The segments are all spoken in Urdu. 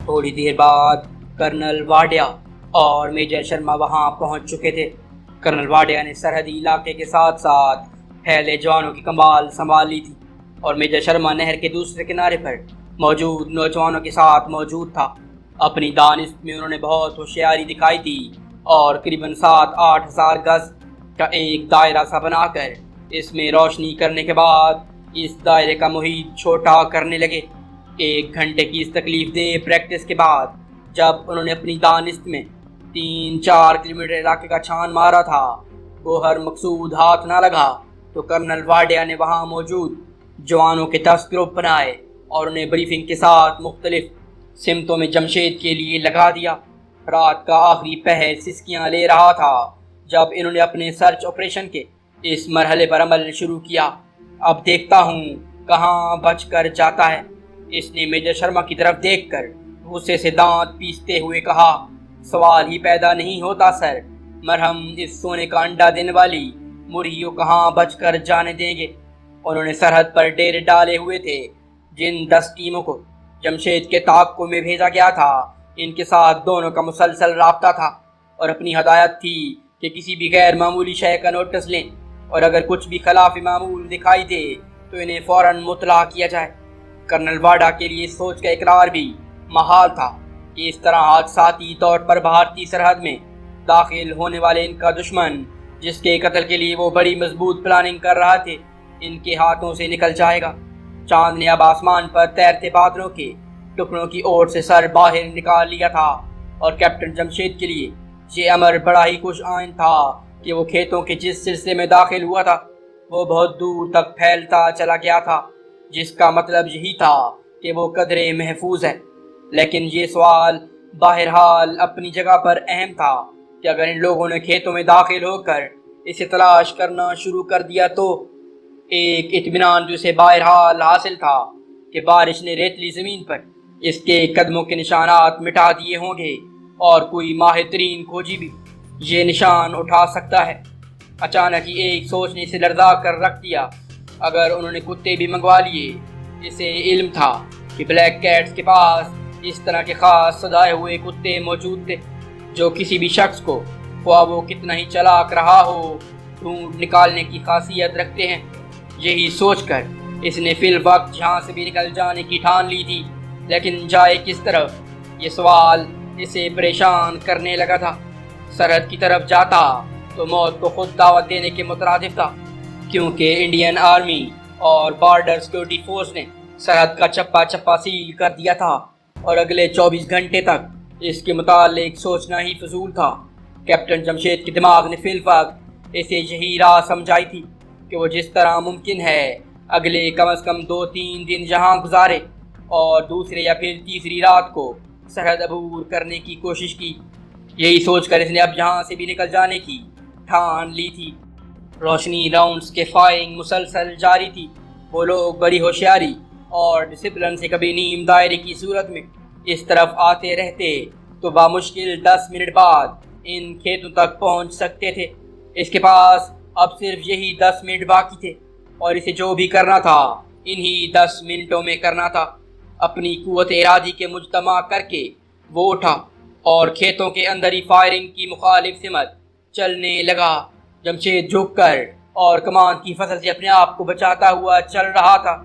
تھوڑی دیر بعد کرنل واڈیا اور میجر شرما وہاں پہنچ چکے تھے۔ کرنل واڈیا نے سرحدی علاقے کے ساتھ ساتھ پھیلے جوانوں کی کمال سنبھال لی تھی اور میجر شرما نہر کے دوسرے کنارے پر موجود نوجوانوں کے ساتھ موجود تھا۔ اپنی دانست میں انہوں نے بہت ہوشیاری دکھائی تھی اور قریباً 7-8 ہزار گز کا ایک دائرہ سا بنا کر اس میں روشنی کرنے کے بعد اس دائرے کا محیط چھوٹا کرنے لگے۔ 1 گھنٹے کی اس تکلیف دہ پریکٹس کے بعد جب انہوں نے اپنی دانست میں 3-4 کلومیٹر علاقے کا چھان مارا تھا، گوہر مقصود ہاتھ نہ لگا تو کرنل واڈیا نے وہاں موجود جوانوں کے 10 گروپ بنائے اور انہیں بریفنگ کے ساتھ مختلف سمتوں میں جمشید کے لیے لگا دیا۔ رات کا آخری پہر سسکیاں لے رہا تھا جب انہوں نے اپنے سرچ آپریشن کے اس مرحلے پر عمل شروع کیا۔ اب دیکھتا ہوں کہاں بچ کر جاتا ہے، اس نے میجر شرما کی طرف دیکھ کر غصے سے دانت پیستے ہوئے کہا۔ سوال ہی پیدا نہیں ہوتا سر، مرہم اس سونے کا انڈا دینے والی مرغیوں کہاں بچ کر جانے دیں گے؟ انہوں نے سرحد پر ڈیرے ڈالے ہوئے تھے۔ جن 10 ٹیموں کو جمشید کے تعاقب میں بھیجا گیا تھا، ان کے ساتھ دونوں کا مسلسل رابطہ تھا اور اپنی ہدایت تھی کہ کسی بھی غیر معمولی شے کا نوٹس لیں اور اگر کچھ بھی خلاف معمول دکھائی دے تو انہیں فوراً مطلع کیا جائے۔ کرنل واڈا کے لیے اس سوچ کا اقرار بھی محال تھا کہ اس طرح حادثاتی طور پر بھارتی سرحد میں داخل ہونے والے ان کا دشمن، جس کے قتل کے لیے وہ بڑی مضبوط پلاننگ کر رہا تھے، ان کے ہاتھوں سے نکل جائے گا۔ چاند نے اب آسمان پر تیرتے بادلوں کے ٹکڑوں کی اوٹ سے سر باہر نکال لیا تھا اور کیپٹن جمشید کے لیے یہ امر بڑا ہی خوش آئند تھا کہ وہ کھیتوں کے جس سلسلے میں داخل ہوا تھا وہ بہت دور تک پھیلتا چلا گیا تھا، جس کا مطلب یہی تھا کہ وہ قدرے محفوظ ہے۔ لیکن یہ سوال بہرحال اپنی جگہ پر اہم تھا کہ اگر ان لوگوں نے کھیتوں میں داخل ہو کر اسے تلاش کرنا شروع کر دیا تو ایک اطمینان جو اسے بہرحال حاصل تھا کہ بارش نے ریتلی زمین پر اس کے قدموں کے نشانات مٹا دیے ہوں گے اور کوئی ماہر ترین کھوجی بھی یہ نشان اٹھا سکتا ہے۔ اچانک ہی ایک سوچ نے اسے لرزا کر رکھ دیا۔ اگر انہوں نے کتے بھی منگوا لیے، اسے علم تھا کہ بلیک کیٹس کے پاس اس طرح کے خاص سجائے ہوئے کتے موجود تھے جو کسی بھی شخص کو، خواہ وہ کتنا ہی چلاک رہا ہو، ڈھونڈ نکالنے کی خاصیت رکھتے ہیں۔ یہی سوچ کر اس نے فی الوقت جہاں سے بھی نکل جانے کی ٹھان لی تھی، لیکن جائے کس طرف، یہ سوال اسے پریشان کرنے لگا تھا۔ سرحد کی طرف جاتا تو موت کو خود دعوت دینے کے مترادف تھا، کیونکہ انڈین آرمی اور بارڈر سیکورٹی فورس نے سرحد کا چپا چپا سیل کر دیا تھا اور اگلے 24 گھنٹے تک اس کے متعلق سوچنا ہی فضول تھا۔ کیپٹن جمشید کے دماغ نے فی الوقت اسے یہی راہ سمجھائی تھی کہ وہ جس طرح ممکن ہے اگلے کم از کم 2-3 دن جہاں گزارے اور دوسرے یا پھر تیسری رات کو سرحد عبور کرنے کی کوشش کی۔ یہی سوچ کر اس نے اب یہاں سے بھی نکل جانے کی ٹھان لی تھی۔ روشنی راؤنڈز کے فائرنگ مسلسل جاری تھی۔ وہ لوگ بڑی ہوشیاری اور ڈسپلن سے کبھی نیم دائرے کی صورت میں اس طرف آتے رہتے تو بامشکل 10 منٹ بعد ان کھیتوں تک پہنچ سکتے تھے۔ اس کے پاس اب صرف یہی 10 منٹ باقی تھے اور اسے جو بھی کرنا تھا انہی 10 منٹوں میں کرنا تھا۔ اپنی قوت ارادی کے مجتمع کر کے وہ اٹھا اور کھیتوں کے اندر ہی فائرنگ کی مخالف سمت چلنے لگا۔ جمشید جھک کر اور کمان کی فصل سے اپنے آپ کو بچاتا ہوا چل رہا تھا۔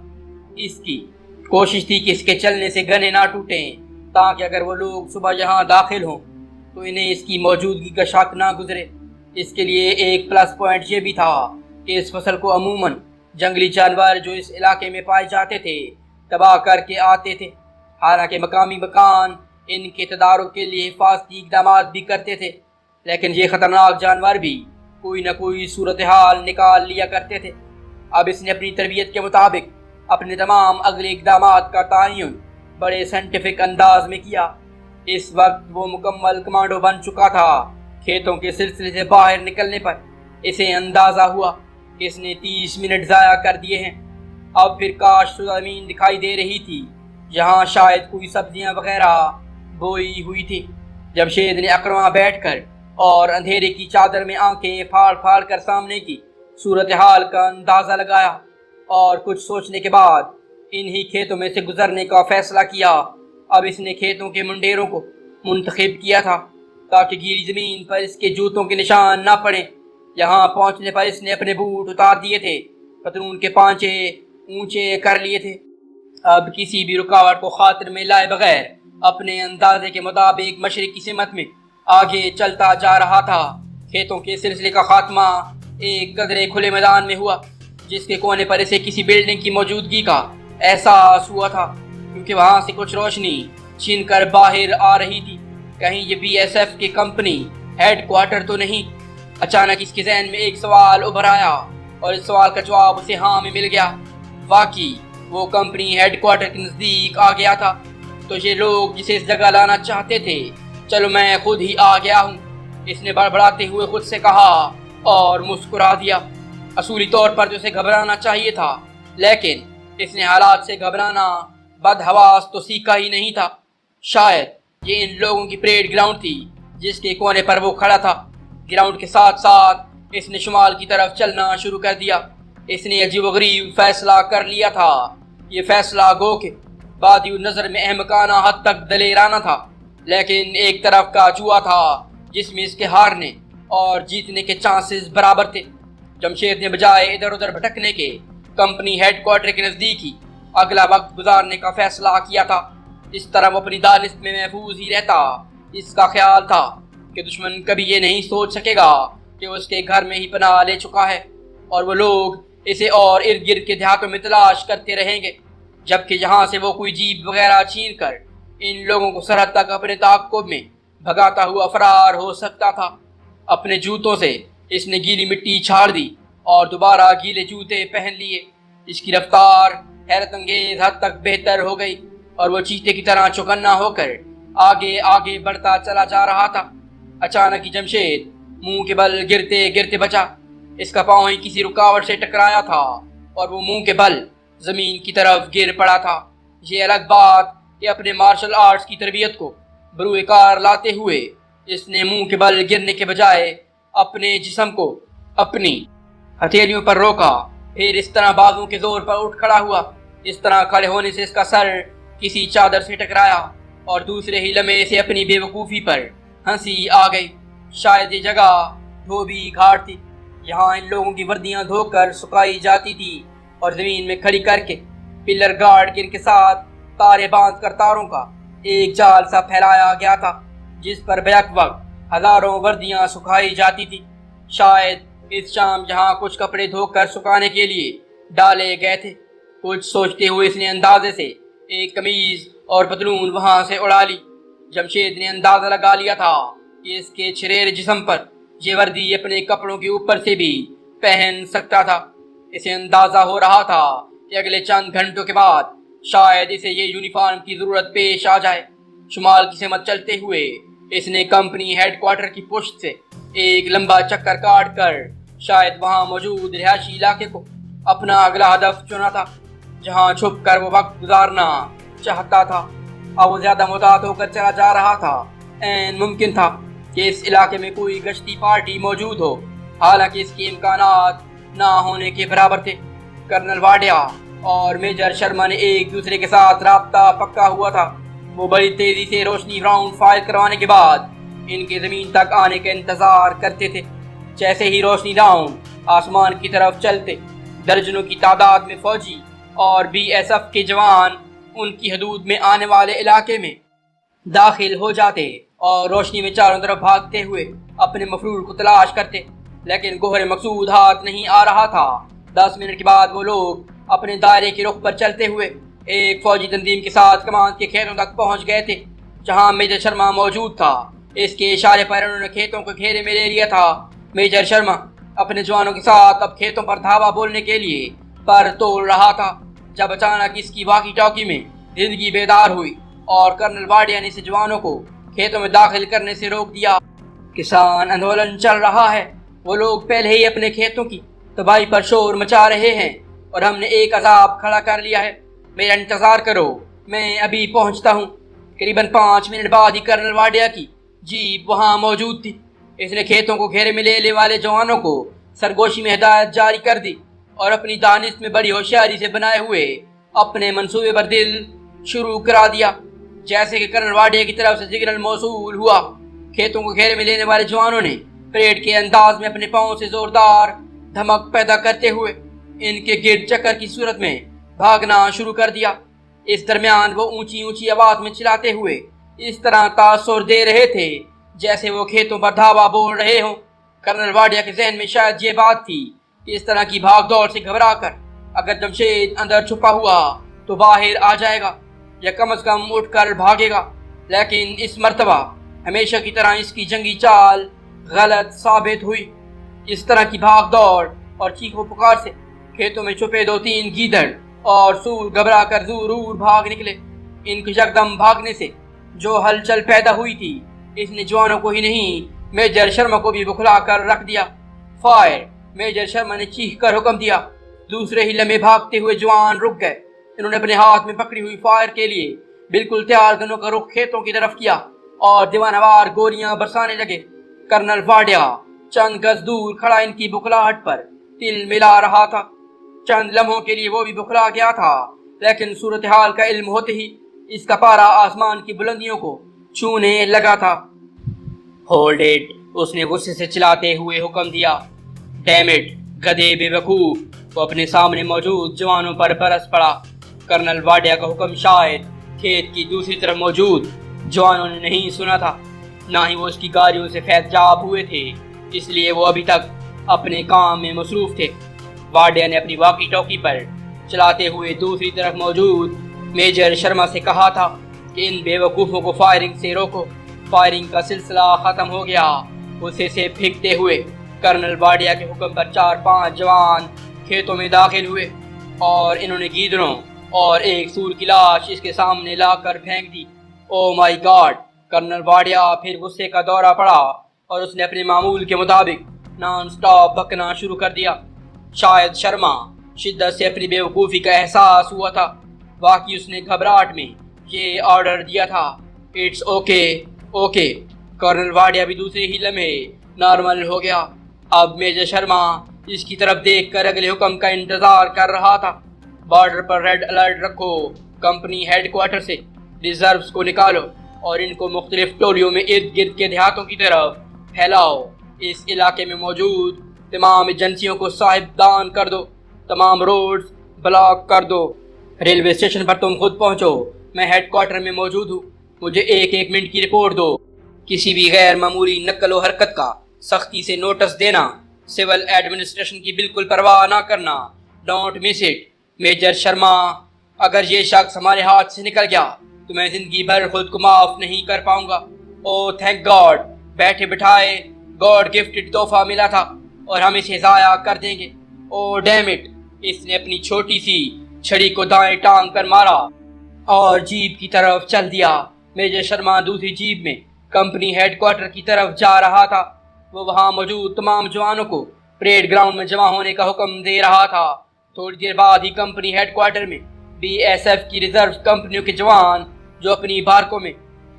اس کی کوشش تھی کہ اس کے چلنے سے گنے نہ ٹوٹیں تاکہ اگر وہ لوگ صبح یہاں داخل ہوں تو انہیں اس کی موجودگی کا شک نہ گزرے۔ اس کے لیے ایک پلس پوائنٹ یہ بھی تھا کہ اس فصل کو عموماً جنگلی جانور جو اس علاقے میں پائے جاتے تھے تباہ کر کے آتے تھے، حالانکہ مقامی مکان ان کے تدارک کے لیے حفاظتی اقدامات بھی کرتے تھے، لیکن یہ خطرناک جانور بھی کوئی نہ کوئی صورتحال نکال لیا کرتے تھے۔ اب اس نے اپنی تربیت کے مطابق اپنے تمام اگلے اقدامات کا تعین بڑے سائنٹیفک انداز میں کیا۔ اس وقت وہ مکمل کمانڈو بن چکا تھا۔ کھیتوں کے سلسلے سے باہر نکلنے پر اسے اندازہ ہوا کہ اس نے 30 منٹ ضائع کر دیے ہیں۔ اب پھر کاش شدہ زمین دکھائی دے رہی تھی جہاں شاید کوئی سبزیاں وغیرہ بوئی ہوئی تھی۔ جمشید نے اقرواں بیٹھ کر اور اندھیرے کی چادر میں آنکھیں پھاڑ پھاڑ کر سامنے کی صورتحال کا اندازہ لگایا اور کچھ سوچنے کے بعد انہی کھیتوں میں سے گزرنے کا فیصلہ کیا اب اس نے کھیتوں کے منڈیروں کو منتخب کیا تھا تاکہ گیلی زمین پر اس کے جوتوں کے نشان نہ پڑیں۔ یہاں پہنچنے پر اس نے اپنے بوٹ اتار دیے تھے، پتلون کے پانچے اونچے کر لیے تھے۔ اب کسی بھی رکاوٹ کو خاطر میں لائے بغیر اپنے اندازے کے مطابق مشرق کی سمت میں آگے چلتا جا رہا تھا۔ کھیتوں کے سلسلے کا خاتمہ ایک قدرے کھلے میدان میں ہوا، جس کے کونے پر اسے کسی بلڈنگ کی موجودگی کا احساس ہوا تھا، کیونکہ وہاں سے کچھ روشنی چھن کر باہر آ رہی تھی۔ کہیں یہ بی ایس ایف کی کمپنی ہیڈ کوارٹر تو نہیں؟ اچانک اس کے ذہن میں ایک سوال ابھر آیا اور اس سوال کا جواب اسے ہاں میں مل گیا۔ واقعی وہ کمپنی ہیڈ کوارٹر کے نزدیک آ گیا تھا۔ تو یہ لوگ جسے اس جگہ لانا چاہتے تھے، چلو میں خود ہی آ گیا ہوں، اس نے بڑبڑاتے ہوئے خود سے کہا اور مسکرا دیا۔ اصولی طور پر تو اسے گھبرانا چاہیے تھا، لیکن اس نے حالات سے گھبرانا بدحواس تو سیکھا ہی نہیں تھا۔ شاید یہ ان لوگوں کی پریڈ گراؤنڈ تھی جس کے کونے پر وہ کھڑا تھا۔ گراؤنڈ کے ساتھ ساتھ اس نے شمال کی طرف چلنا شروع کر دیا۔ اس نے عجیب و غریب فیصلہ کر لیا تھا۔ یہ فیصلہ گو کہ بادی نظر میں احمقانہ حد تک دلیرانہ تھا، لیکن ایک طرف کا جوا تھا جس میں اس کے ہارنے اور جیتنے کے چانسز برابر تھے۔ جمشید نے بجائے ادھر ادھر بھٹکنے کے کمپنی ہیڈ کوارٹر کے نزدیک ہی اگلا وقت گزارنے کا فیصلہ کیا تھا۔ اس طرح وہ اپنی دانست میں محفوظ ہی رہتا۔ اس کا خیال تھا کہ دشمن کبھی یہ نہیں سوچ سکے گا کہ اس کے گھر میں ہی پناہ لے چکا ہے، اور وہ لوگ اسے اور ارد گرد کے دیہاتوں میں تلاش کرتے رہیں گے، جبکہ یہاں سے وہ کوئی جیپ وغیرہ چھین کر ان لوگوں کو سرحد تک اپنے تعاقب میں بھگاتا ہوا فرار ہو سکتا تھا۔ اپنے جوتوں سے اس نے گیلی مٹی چھاڑ دی اور دوبارہ گیلے جوتے پہن لیے۔ اس کی رفتار حیرت انگیز حد تک بہتر ہو گئی اور وہ چیتے کی طرح چوکنا ہو کر آگے آگے بڑھتا چلا جا رہا تھا۔ اچانک ہی جمشید منہ کے بل گرتے گرتے بچا۔ اس کا پاؤں ہی کسی رکاوٹ سے ٹکرایا تھا اور وہ منہ کے بل زمین کی طرف گر پڑا تھا۔ یہ الگ بات کہ اپنے مارشل آرٹس کی تربیت کو بروئے کار لاتے ہوئے اس نے منہ کے بل گرنے کے بجائے اپنے جسم کو اپنی ہتھیلیوں پر روکا، پھر اس طرح بازوں کے زور پر اٹھ کھڑا ہوا۔ اس طرح کھڑے ہونے سے اس کا سر کسی چادر سے ٹکرایا اور دوسرے ہی لمحے سے اپنی بے وقوفی پر ہنسی آ گئی۔ شاید یہ جگہ دھوبی گھاٹ تھی۔ یہاں ان لوگوں کی وردیاں دھو کر سکھائی جاتی تھی اور زمین میں کھڑی کر کے پلر گارڈ کے ان کے ساتھ تارے باندھ کر تاروں کا ایک جال سا پھیلایا گیا تھا، جس پر بیک وقت ہزاروں وردیاں سکھائی جاتی تھی۔ شاید اس شام جہاں کچھ کپڑے دھو کر سکھانے کے لیے ڈالے گئے تھے۔ کچھ سوچتے ہوئے اس نے اندازے سے ایک قمیض اور پتلون وہاں سے اڑا لی۔ جمشید نے اندازہ لگا لیا تھا کہ اس کے چھریر جسم پر یہ وردی اپنے کپڑوں کے اوپر سے بھی پہن سکتا تھا۔ اسے اندازہ ہو رہا تھا کہ اگلے چند گھنٹوں کے بعد شاید اسے یہ یونیفارم کی ضرورت پیش آ جائے۔ شمال کی سمت چلتے ہوئے اس نے کمپنی ہیڈ کوارٹر کی پشت سے ایک لمبا چکر کاٹ کر شاید وہاں موجود رہائشی علاقے کو اپنا اگلا ہدف چنا تھا، جہاں چھپ کر وہ وقت گزارنا چاہتا تھا۔ اب وہ زیادہ محتاط ہو کر چلا جا رہا تھا۔ عین ممکن تھا کہ اس علاقے میں کوئی گشتی پارٹی موجود ہو، حالانکہ اس کے امکانات نہ ہونے کے برابر تھے۔ کرنل واڈیا اور میجر شرما نے ایک دوسرے کے ساتھ رابطہ پکا ہوا تھا۔ وہ بڑی تیزی سے روشنی راؤنڈ فائر کروانے کے بعد ان کے زمین تک آنے کا انتظار کرتے تھے۔ جیسے ہی روشنی راؤنڈ آسمان کی طرف چلتے، درجنوں کی تعداد میں فوجی اور بی ایس ایف کے جوان ان کی حدود میں آنے والے علاقے میں داخل ہو جاتے اور روشنی میں چاروں طرف بھاگتے ہوئے اپنے مفرور کو تلاش کرتے، لیکن گوہر مقصود ہاتھ نہیں آ رہا تھا۔ 10 منٹ کے بعد وہ لوگ اپنے دائرے کے رخ پر چلتے ہوئے ایک فوجی تنظیم کے ساتھ کمان کے کھیتوں تک پہنچ گئے تھے، جہاں میجر شرما موجود تھا۔ اس کے اشارے پر انہوں نے کھیتوں کو گھیرے میں لے لیا تھا۔ میجر شرما اپنے جوانوں کے ساتھ اب کھیتوں پر دھاوا بولنے کے لیے پر تول رہا تھا، جب اچانک اس کی واقی ٹاکی میں زندگی بیدار ہوئی اور کرنل واڈیا نے اس جوانوں کو کھیتوں میں داخل کرنے سے روک دیا۔ کسان آندولن چل رہا ہے، وہ لوگ پہلے ہی اپنے کھیتوں کی تباہی پر شور مچا رہے ہیں اور ہم نے ایک عذاب کھڑا کر لیا ہے۔ میرا انتظار کرو، میں ابھی پہنچتا ہوں۔ قریباً 5 منٹ بعد ہی کرنل واڈیا کی جیپ وہاں موجود تھی۔ اس نے کھیتوں کو گھیرے میں لینے والے جوانوں کو سرگوشی میں ہدایت جاری کر دی اور اپنی دانست میں بڑی ہوشیاری سے بنائے ہوئے اپنے منصوبے پر دل شروع کرا دیا۔ جیسے کہ کرنل واڈیا کی طرف سے سگنل موصول ہوا، کھیتوں کو گھیرے میں لینے والے جوانوں نے پریڈ کے انداز میں اپنے پاؤں سے زوردار دھمک پیدا کرتے ہوئے ان کے گرد چکر کی صورت میں بھاگنا شروع کر دیا۔ اس درمیان وہ اونچی اونچی آواز میں چلاتے ہوئے اس طرح تاثر دے رہے تھے جیسے وہ کھیتوں پر دھاوا بول رہے ہوں۔ کرنل واڈیا کے ذہن میں شاید یہ بات تھی کہ اس طرح کی بھاگ دوڑ سے گھبرا کر اگر جمشید اندر چھپا ہوا تو باہر آ جائے گا یا کم از کم اٹھ کر بھاگے گا، لیکن اس مرتبہ ہمیشہ کی طرح اس کی جنگی چال غلط ثابت ہوئی۔ اس طرح کی بھاگ دوڑ اور چیخ و پکار سے کھیتوں میں چھپے 2-3 گیدڑ اور سور گھبرا کر ضرور بھاگ نکلے۔ ان کے یکدم بھاگنے سے جو ہلچل پیدا ہوئی تھی اس نے جوانوں کو ہی نہیں میجر شرما کو بھی بکھلا کر رکھ دیا۔ فائر! میجر شرما نے چیخ کر حکم دیا۔ دوسرے ہی لمحے بھاگتے ہوئے جوان رک گئے۔ انہوں نے اپنے ہاتھ میں پکڑی ہوئی فائر کے لیے بالکل تیار گنوں کا رخ کھیتوں کی طرف کیا اور دیوانہ وار گولیاں برسانے لگے۔ کرنل واڈیا چند گز دور کھڑا ان کی بکھلاہٹ پر تل ملا رہا تھا۔ چند لمحوں کے لیے وہ بھی بکھلا گیا تھا، لیکن صورتحال کا علم ہوتے ہی اس کا پارا آسمان کی بلندیوں کو چھونے لگا تھا۔ Hold it! اس نے غصے سے چلاتے ہوئے حکم دیا۔ Damn it! گدھے بے وقوف! وہ اپنے سامنے موجود جوانوں پر برس پڑا۔ کرنل واڈیا کا حکم شاید کھیت کی دوسری طرف موجود جوانوں نے نہیں سنا تھا، نہ ہی وہ اس کی گاڑیوں سے فیض یاب ہوئے تھے، اس لیے وہ ابھی تک اپنے کام میں مصروف تھے۔ واڈیا نے اپنی واکی ٹاکی پر چلاتے ہوئے دوسری طرف موجود میجر شرما سے کہا تھا کہ ان بے وقوفوں کو فائرنگ سے روکو۔ فائرنگ کا سلسلہ ختم ہو گیا۔ غصے سے پھینکتے ہوئے کرنل واڈیا کے حکم پر 4-5 جوان کھیتوں میں داخل ہوئے اور انہوں نے گیدڑوں اور ایک سور کی لاش اس کے سامنے لا کر پھینک دی۔ او مائی گاڈ! کرنل واڈیا پھر غصے کا دورہ پڑا اور اس نے اپنے معمول کے مطابق نان سٹاپ بکنا شروع کر دیا۔ شاید شرما شدت سے اپنی بے وقوفی کا احساس ہوا تھا، واقعی اس نے گھبراہٹ میں یہ آرڈر دیا تھا، it's okay okay. Colonel Wadia بھی دوسرے ہی لمحے نارمل ہو گیا۔ اب میجر شرما اس کی طرف دیکھ کر اگلے حکم کا انتظار کر رہا تھا۔ بارڈر پر ریڈ الرٹ رکھو، کمپنی ہیڈ کوارٹر سے ریزروز کو نکالو اور ان کو مختلف ٹولیوں میں ارد گرد کے دیہاتوں کی طرف پھیلاؤ۔ اس علاقے میں موجود تمام ایجنسیوں کو صاحبدان کر دو، تمام روڈز بلاک کر دو۔ ریلوے اسٹیشن پر تم خود پہنچو، میں ہیڈ کوارٹر میں موجود ہوں، مجھے 1 منٹ کی رپورٹ دو۔ کسی بھی غیر معمولی نقل و حرکت کا سختی سے نوٹس دینا، سول ایڈمنسٹریشن کی بالکل پرواہ نہ کرنا، don't miss it. Major Sharma, اگر یہ شخص ہمارے ہاتھ سے نکل گیا تو میں زندگی بھر خود کو معاف نہیں کر پاؤں گا۔ Oh thank God! بیٹھے بٹھائے گاڈ گفٹڈ تحفہ ملا تھا اور ہم اسے ضائع کر دیں گے۔ او ڈیم اٹ! اس نے اپنی چھوٹی سی چھڑی کو دائیں ٹانگ پر مارا اور جیپ کی طرف چل دیا۔ میجر شرما دوسری جیپ میں کمپنی ہیڈ کوارٹر کی طرف جا رہا تھا۔ وہ وہاں موجود تمام جوانوں کو پریڈ گراؤنڈ میں جمع ہونے کا حکم دے رہا تھا۔ تھوڑی دیر بعد ہی کمپنی ہیڈ کوارٹر میں بی ایس ایف کی ریزرو کمپنیوں کے جوان جو اپنی بارکوں میں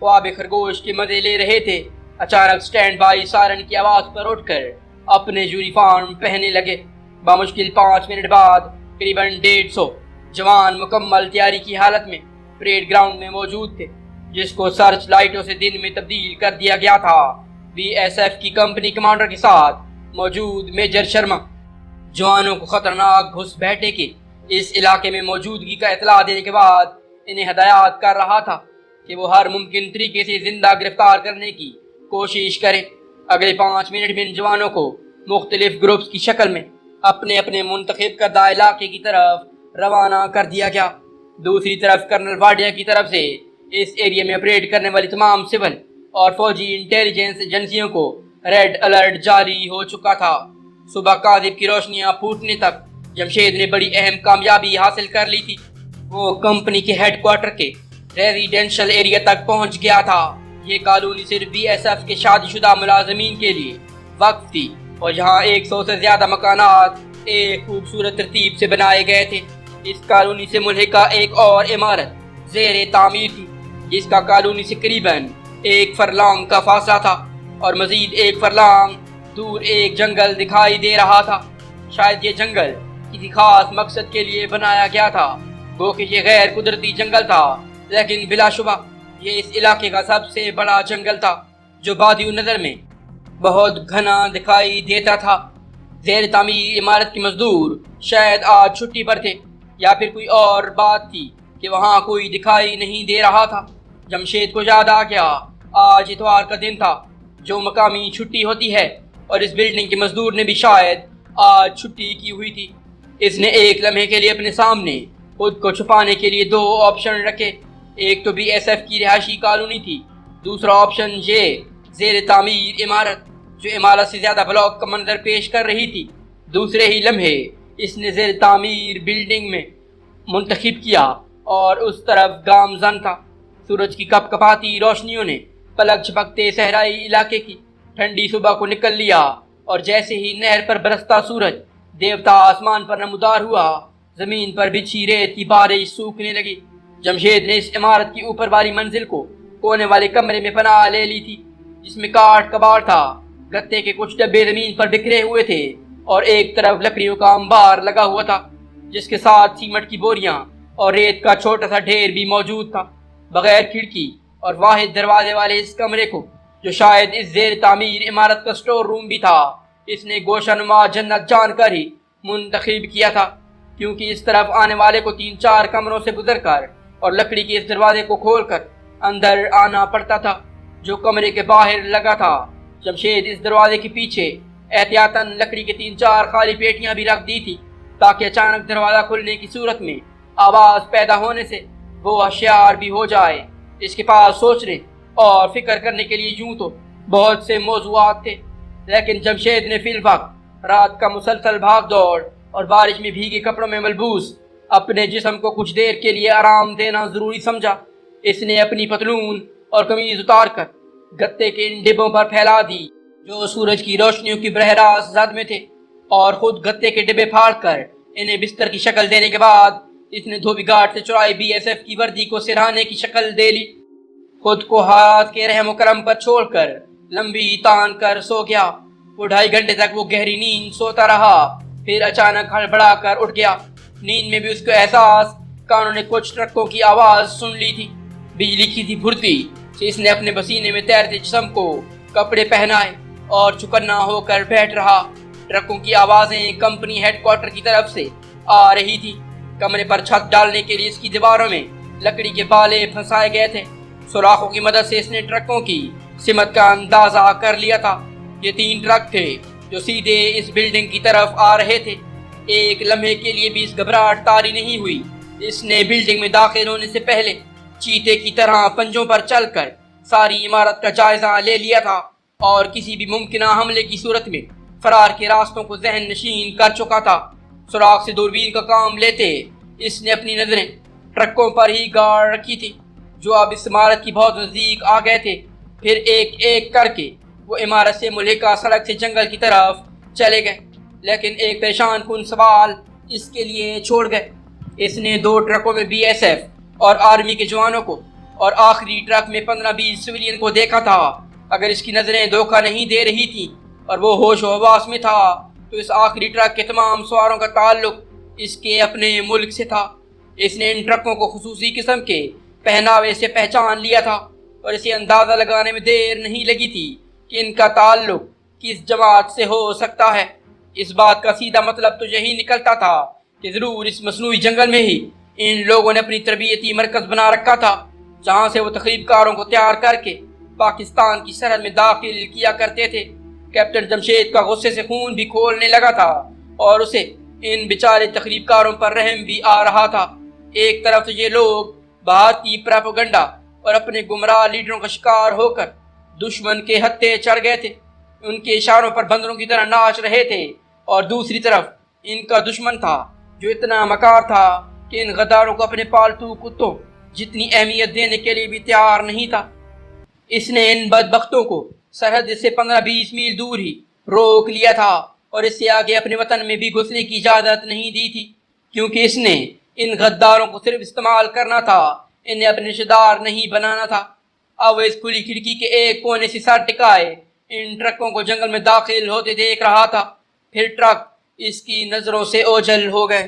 خواب خرگوش کے مزے لے رہے تھے اچانک سٹینڈ بائی سائرن کی آواز پر اٹھ کر اپنے یونیفارم پہننے لگے۔ بمشکل 5 منٹ بعد قریباً 150 جوان مکمل تیاری کی حالت میں پریڈ گراؤنڈ میں موجود تھے، جس کو سرچ لائٹوں سے دن میں تبدیل کر دیا گیا تھا۔ بی ایس ایف کی کمپنی کمانڈر کے ساتھ موجود میجر شرما جوانوں کو خطرناک گھس بیٹھے کے اس علاقے میں موجودگی کا اطلاع دینے کے بعد انہیں ہدایات کر رہا تھا کہ وہ ہر ممکن طریقے سے زندہ گرفتار کرنے کی کوشش کریں۔ اگلے 5 منٹ میں ان جوانوں کو مختلف گروپس کی شکل میں اپنے اپنے منتخب کردہ علاقے کی طرف روانہ کر دیا گیا۔ دوسری طرف کرنل واڈیا کی طرف سے اس ایریا میں آپریٹ کرنے والی تمام سول اور فوجی انٹیلیجنس ایجنسیوں کو ریڈ الرٹ جاری ہو چکا تھا۔ صبح کاذب کی روشنیاں پھوٹنے تک جمشید نے بڑی اہم کامیابی حاصل کر لی تھی۔ وہ کمپنی کے ہیڈ کوارٹر کے ریزیڈینشل ایریا تک پہنچ گیا تھا۔ یہ کالونی صرف بی ایس ایف کے شادی شدہ ملازمین کے لیے وقف تھی اور یہاں 100 سے زیادہ مکانات ایک خوبصورت ترتیب سے بنائے گئے تھے۔ اس کالونی سے ملحقہ ایک اور عمارت زیر تعمیر تھی، جس کا کالونی سے قریباً 1 فرلانگ کا فاصلہ تھا اور مزید 1 فرلانگ دور ایک جنگل دکھائی دے رہا تھا۔ شاید یہ جنگل کسی خاص مقصد کے لیے بنایا گیا تھا، وہ کہ یہ غیر قدرتی جنگل تھا، لیکن بلا شبہ یہ اس علاقے کا سب سے بڑا جنگل تھا جو بادی نظر میں بہت گھنا دکھائی دیتا تھا۔ زیر تعمیر عمارت کے مزدور شاید آج چھٹی پر تھے یا پھر کوئی اور بات تھی کہ وہاں کوئی دکھائی نہیں دے رہا تھا۔ جمشید کو یاد آ گیا آج اتوار کا دن تھا جو مقامی چھٹی ہوتی ہے، اور اس بلڈنگ کے مزدور نے بھی شاید آج چھٹی کی ہوئی تھی۔ اس نے ایک لمحے کے لیے اپنے سامنے خود کو چھپانے کے لیے دو آپشن رکھے۔ ایک تو بی ایس ایف کی رہائشی کالونی تھی، دوسرا آپشن یہ زیر تعمیر عمارت جو عمارت سے زیادہ بلاک کا منظر پیش کر رہی تھی۔ دوسرے ہی لمحے اس نے زیر تعمیر بلڈنگ میں منتخب کیا اور اس طرف گامزن تھا۔ سورج کی کپ کپاتی روشنیوں نے پلک جھپکتے صحرائی علاقے کی ٹھنڈی صبح کو نکل لیا، اور جیسے ہی نہر پر برستا سورج دیوتا آسمان پر نمودار ہوا، زمین پر بچھی ریت کی بارش سوکھنے لگی۔ جمشید نے اس عمارت کی اوپر والی منزل کو کونے والے کمرے میں پناہ لے لی تھی، جس میں کاٹ کباڑ تھا، گتے کے کچھ ڈبے زمین پر بکھرے ہوئے تھے، اور ایک طرف لکڑیوں کا انبار لگا ہوا تھا جس کے ساتھ سیمنٹ کی بوریاں اور ریت کا چھوٹا سا ڈھیر بھی موجود تھا۔ بغیر کھڑکی اور واحد دروازے والے اس کمرے کو، جو شاید اس زیر تعمیر عمارت کا سٹور روم بھی تھا، اس نے گوشہ نما جنت جان کر ہی منتخب کیا تھا، کیونکہ اس طرف آنے والے کو 3-4 کمروں سے گزر کر اور لکڑی کے اس دروازے کو کھول کر اندر آنا پڑتا تھا جو کمرے کے باہر لگا تھا۔ جمشید اس دروازے کے پیچھے احتیاطاً لکڑی کے 3-4 خالی پیٹیاں بھی رکھ دی تھی تاکہ اچانک دروازہ کھلنے کی صورت میں آواز پیدا ہونے سے وہ ہوشیار بھی ہو جائے۔ اس کے پاس سوچنے اور فکر کرنے کے لیے یوں تو بہت سے موضوعات تھے، لیکن جمشید نے فی الوقت رات کا مسلسل بھاگ دوڑ اور بارش میں بھیگے کپڑوں میں ملبوس اپنے جسم کو کچھ دیر کے لیے آرام دینا ضروری سمجھا۔ اس نے اپنی پتلون اور قمیض اتار کر گتے کے ان ڈبوں پر پھیلا دی جو سورج کی روشنیوں کی براہ راست زد میں تھے، اور خود گتے کے ڈبے پھاڑ کر انہیں بستر کی شکل دینے کے بعد اس نے دھوبی گھاٹ سے چرائی بی ایس ایف کی وردی کو سرہانے کی شکل دے لی۔ خود کو ہاتھ کے رحم و کرم پر چھوڑ کر لمبی تان کر سو گیا۔ وہ 2.5 گھنٹے تک وہ گہری نیند سوتا رہا، پھر اچانک ہڑبڑا کر اٹھ گیا۔ نیند میں بھی اس کو احساس کانوں نے کچھ ٹرکوں کی آواز سن لی تھی۔ بجلی کی تھی بھرتی سے اس نے اپنے پسینے میں تیرتے جسم کو کپڑے پہنائے اور چکنا ہو کر بیٹھ رہا۔ ٹرکوں کی آوازیں کمپنی ہیڈ کوارٹر کی طرف سے آ رہی تھی۔ کمرے پر چھت ڈالنے کے لیے اس کی دیواروں میں لکڑی کے بالے پھنسائے گئے تھے۔ سوراخوں کی مدد سے اس نے ٹرکوں کی سمت کا اندازہ کر لیا تھا۔ یہ 3 ٹرک تھے جو سیدھے اس بلڈنگ کی طرف آ رہے تھے۔ ایک لمحے کے لیے بھی اس گھبراہٹ طاری نہیں ہوئی۔ اس نے بلڈنگ میں داخل ہونے سے پہلے چیتے کی طرح پنجوں پر چل کر ساری عمارت کا جائزہ لے لیا تھا اور کسی بھی ممکنہ حملے کی صورت میں فرار کے راستوں کو ذہن نشین کر چکا تھا۔ سوراخ سے دوربین کا کام لیتے اس نے اپنی نظریں ٹرکوں پر ہی گاڑ رکھی تھی جو اب اس عمارت کی بہت نزدیک آ گئے تھے۔ پھر ایک ایک کر کے وہ عمارت سے ملحقہ سڑک سے جنگل کی طرف چلے گئے، لیکن ایک پریشان کن سوال اس کے لیے چھوڑ گئے۔ اس نے 2 ٹرکوں میں بی ایس ایف اور آرمی کے جوانوں کو اور آخری ٹرک میں 15-20 سویلین کو دیکھا تھا۔ اگر اس کی نظریں دھوکہ نہیں دے رہی تھیں اور وہ ہوش و حواس میں تھا تو اس آخری ٹرک کے تمام سواروں کا تعلق اس کے اپنے ملک سے تھا۔ اس نے ان ٹرکوں کو خصوصی قسم کے پہناوے سے پہچان لیا تھا اور اسے اندازہ لگانے میں دیر نہیں لگی تھی کہ ان کا تعلق کس جماعت سے ہو سکتا ہے۔ اس بات کا سیدھا مطلب تو یہی نکلتا تھا کہ ضرور اس مصنوعی جنگل میں ہی ان لوگوں نے اپنی تربیتی مرکز بنا رکھا تھا جہاں سے وہ تخریب کاروں کو تیار کر کے پاکستان کی سرحد میں داخل کیا کرتے تھے۔ کیپٹن جمشید کا غصے سے خون بھی کھولنے لگا تھا اور اسے ان بیچارے تخریب کاروں پر رحم بھی آ رہا تھا۔ ایک طرف تو یہ لوگ بھارتی پراپیگنڈا اور اپنے گمراہ لیڈروں کا شکار ہو کر دشمن کے ہتھے چڑھ گئے تھے، ان کے اشاروں پر بندروں کی طرح ناچ رہے تھے، اور دوسری طرف ان کا دشمن تھا جو اتنا مکار تھا کہ ان غداروں کو اپنے پالتو کتوں جتنی اہمیت دینے کے لیے بھی تیار نہیں تھا۔ اس نے ان بدبختوں کو سرحد سے 15-20 میل دور ہی روک لیا تھا اور اس سے آگے اپنے وطن میں بھی گھسنے کی اجازت نہیں دی تھی، کیونکہ اس نے ان غداروں کو صرف استعمال کرنا تھا، انہیں اپنے رشتہ دار نہیں بنانا تھا۔ اب وہ اس کھلی کھڑکی کے ایک کونے سے سر ٹکائے ان ٹرکوں کو جنگل میں داخل ہوتے دیکھ رہا تھا، پھر ٹرک اس کی نظروں سے اوجھل ہو گئے۔